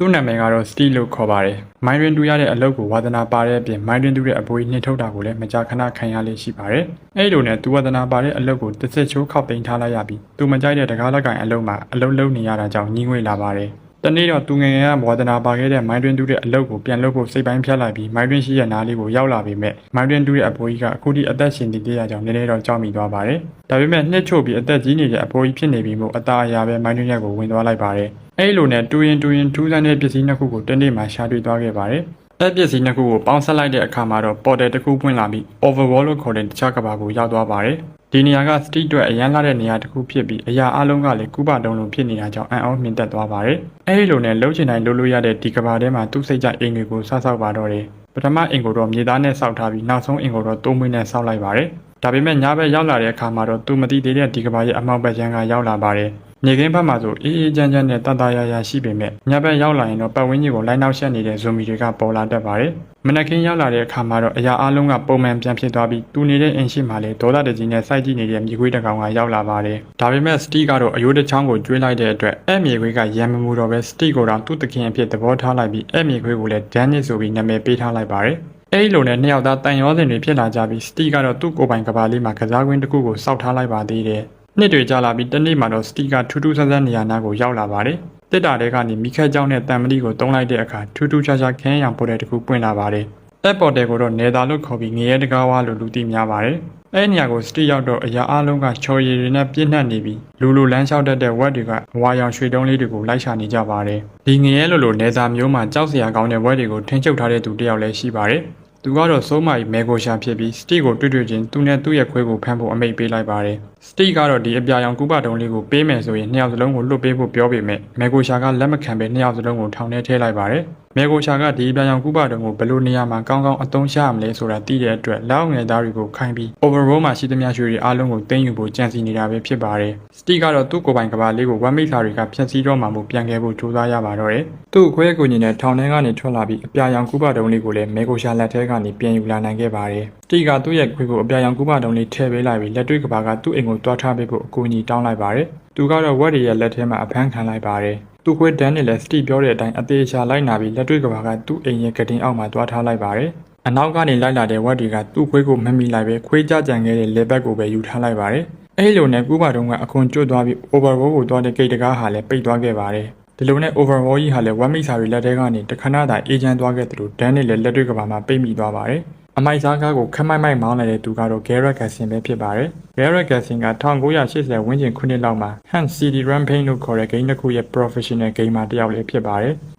သူ့နာမည်ကတော့ Steve လို့ခေါ်ပါတယ်။မိုင်းတွင်တူရတဲ့အလုပ်ကိုဝါသနာပါတဲ့အပြင်မိုင်းတွင်တူတဲ့အပွေးနှင်ထုတ်တာကိုလည်းမကြာခဏခံရလေးရှိပါတယ်။အဲဒီလိုနဲ့သူဝါသနာပါတဲ့အလုပ်ကိုတစ်စစ်ချိုးခောက်သိမ်းထားလိုက်ရပြီးသူမကြိုက်တဲ့တကားလက်ကင်အလုပ်မှာအလုပ်လုပ်နေရတာကြောင့်ညှိငွေလာပါတယ်။တနေ့တော့သူငယ်ငယ်ကဝါသနာပါခဲ့တဲ့မိုင်းတွင်တူတဲ့အလုပ်ကိုပြန်လုပ်ဖို့စိတ်ပိုင်းဖြတ်လိုက်ပြီးမိုင်းတွင်ရှိတဲ့နားလေးကိုရောက်လာပေမဲ့မိုင်းတွင်တူတဲ့အပွေးကအခုထိအသက်ရှင်နေသေးရကြောင်းနည်းနည်းတော့ကြောက်မိသွားပါတယ်။ဒါပေမဲ့နှစ်ချို့ပြီးအသက်ကြီးနေတဲ့အပွေးဖြစ်နေပြီးမို့အသားအရာပဲမိုင်းတွင်ရက်ကိုဝင်သွားလိုက်ပါတယ်။အဲဒီလိုနဲ့တူရင်ထူးဆန်းတဲ့ပစ္စည်းနှစ်ခုကိုတနေ့မှရှာတွေ့သွားခဲ့ပါတယ်။အဲ့ပစ္စည်းနှစ်ခုကိုပေါင်းဆက်လိုက်တဲ့အခါမှာတော့ပေါ်တယ်တစ်ခုပွင့်လာပြီး overwall လို့ခေါ်တဲ့တခြားကဘာကိုရောက်သွားပါတယ်။ဒီနေရာက Steve အတွက်အရန်လာတဲ့နေရာတစ်ခုဖြစ်ပြီးအရာအလုံးကလည်းကုပတုံးလုံးဖြစ်နေတာကြောင့်အံ့ဩမြင့်တက်သွားပါတယ်။အဲဒီလိုနဲ့လှုပ်ချင်တိုင်းလှုပ်လို့ရတဲ့ဒီကဘာထဲမှာသူ့စိတ်ကြအိမ်တွေကိုဆောက်ပါတော့တယ်။ပထမအိမ်ကိုတော့မြေသားနဲ့ဆောက်ထားပြီးနောက်ဆုံးအိမ်ကိုတော့တိုးမွေးနဲ့ဆောက်လိုက်ပါတယ်။ဒါပေမဲ့ညဘက်ရောက်လာတဲ့အခါမှာတော့သူမသိသေးတဲ့ဒီကဘာရဲ့အမောက်ဘက်ရန်ကရောက်လာပါတယ်။နေကင်းဘက်မှာဆိုအေးအေးချမ်းချမ်းနဲ့တတရာရာရှိပေမဲ့ညဘက်ရောက်လာရင်တော့ပတ်ဝန်းကျင်ကိုလိုက်နောက်ရှက်နေတဲ့ဇွန်မီတွေကပေါ်လာတတ်ပါတယ်။မနက်ခင်းရောက်လာတဲ့အခါမှာတော့အရာအလုံးကပုံမှန်ပြန်ဖြစ်သွားပြီးသူနေတဲ့အိမ်ရှိမှလည်းဒေါသတကြီးနဲ့စိုက်ကြည့်နေတဲ့မြေခွေးတစ်ကောင်ကရောက်လာပါတယ်။ဒါပေမဲ့စတီကတော့အယိုးတစ်ချောင်းကိုကျွေးလိုက်တဲ့အတွက်အဲ့မြေခွေးကရံမမှုတော့ပဲစတီကိုတော့သူ့တခင်အဖြစ်သဘောထားလိုက်ပြီးအဲ့မြေခွေးကိုလည်းဒန်နစ်ဆိုပြီးနာမည်ပေးထားလိုက်ပါတယ်။အဲဒီလိုနဲ့နှစ်ယောက်သားတန်ရောစင်တွေဖြစ်လာကြပြီးစတီကတော့သူ့ကိုယ်ပိုင်ကဘာလေးမှာကစားကွင်းတစ်ခုကိုစောက်ထားလိုက်ပါသေးတယ်။နှစ်တွေကြာလာပြီးတနေ့မှတော့စတီကထူးထူးဆန်းဆန်းနေရာနာကိုရောက်လာပါတယ်။တစ်တာတဲကနေမိခက်ကြောင်းနဲ့တန်မလီကိုတုံးလိုက်တဲ့အခါထူးထူးခြားခြားခင်းရောင်ပေါ်တဲ့တစ်ခုပွင့်လာပါတယ်။အဲ့ပေါ်တယ်ကိုတော့နေသားလို့ခေါ်ပြီးငရဲတကားဝါလို့လူသိများပါတယ်။အဲ့နေရာကိုစတီရောက်တော့အရာအလုံးကချော်ရည်တွေနဲ့ပြည့်နှက်နေပြီးလူလမ်းလျှောက်တတ်တဲ့ဝက်တွေကဝါရောင်ရွှေတုံးလေးတွေကိုလိုက်ရှာနေကြပါတယ်။ဒီငရဲလိုနေသားမျိုးမှာကြောက်စရာကောင်းတဲ့ဝက်တွေကိုထင်းချုပ်ထားတဲ့သူတစ်ယောက်လည်းရှိပါတယ်။သူကတော့စိုးမာကြီးမဲကိုရှာဖြစ်ပြီးစတီကိုတွေ့ချင်းသူနဲ့သူ့ရဲ့ခွေးကိုဖမ်းဖို့အမိန့်ပေးလိုက်ပါတယ်။စတီကတော့ဒီအပြာရောင်ကုပတုံးလေးကိုပေးမယ်ဆိုရင်နှစ်ယောက်စလုံးကိုလွတ်ပေးဖို့ပြောပေမဲ့မဲကိုရှာကလက်မခံဘဲနှစ်ယောက်စလုံးကိုထောင်ထဲထည့်လိုက်ပါတယ်။မဲကိုရှာကဒီအပြာရောင်ကုပတုံးကိုဘယ်လိုနေရာမှာကောင်းကောင်းအသုံးချရမလဲဆိုတာသိတဲ့အတွက်လက်အောက်ငယ်သားတွေကိုခိုင်းပြီး overall မှာရှိသမျှရွှေတွေအားလုံးကိုသိမ်းယူဖို့ကြံစီနေတာပဲဖြစ်ပါတယ်။စတီကတော့သူ့ကိုယ်ပိုင်ကဘာလေးကိုဝမ်မိတ်စာတွေကဖျက်ဆီးတော့မှမို့ပြန်ခဲ့ဖို့ကြိုးစားရပါတော့တယ်။သူ့ခွေးကိုညီနဲ့ထောင်ထဲကနေထွက်လာပြီးအပြာရောင်ကုပတုံးလေးကိုလည်းမဲကိုရှာလက်ထဲကနေပြန်ယူလာနိုင်ခဲ့ပါတယ်။စတီကသူ့ရဲ့ခွေးကိုအပြာရောင်ကုပတုံးလေးထည့်ပေးလိုက်ပြီးလက်တွေ့ကဘာကသူ့အိမ်ကိုတွားထားပေးဖို့အကူအညီတောင်းလိုက်ပါတယ်။သူကတော့ဝက်တွေရဲ့လက်ထဲမှာအဖမ်းခံလိုက်ပါတယ်။သူ့ခွေးဒန်နဲ့လည်းစတီပြောတဲ့အတိုင်းအသေးချာလိုက်နာပြီးလက်တွေ့ကဘာကသူ့အိမ်ရဲ့ကတင်အောက်မှာတွားထားလိုက်ပါတယ်။အနောက်ကနေလိုက်လာတဲ့ဝက်တွေကသူ့ခွေးကိုမမိလိုက်ပဲခွေးကြကြံခဲ့တဲ့လေဘက်ကိုပဲယူထားလိုက်ပါတယ်။အဲဒီလိုနဲ့ကုပတုံးကအခွန်ကျွတ်သွားပြီး overwall ကိုတွားတဲ့ဂိတ်တကားဟာလည်းပိတ်သွားခဲ့ပါတယ်။ဒီလိုနဲ့ overwall ကြီးဟာလည်းဝက်မိတ်စာတွေလက်ထဲကနေတခဏတာအေဂျင့်သွားခဲ့သလိုဒန်နဲ့လည်းလက်တွေ့ကဘာမှာပိတ်မိသွားပါတယ်။အမိုက်စားကားကိုခက်မိုက်မောင်းလိုက်တဲ့သူကတော့ Garrett Gassin ပဲဖြစ်ပါတယ်။ Garrett Gassin က1980ဝန်းကျင်ခုနှစ်လောက်မှာ Hunt City Rampage လို့ခေါ်တဲ့ဂိမ်းတစ်ခုရဲ့ professional gamer တစ်ယောက်လည်းဖြစ်ပါတယ်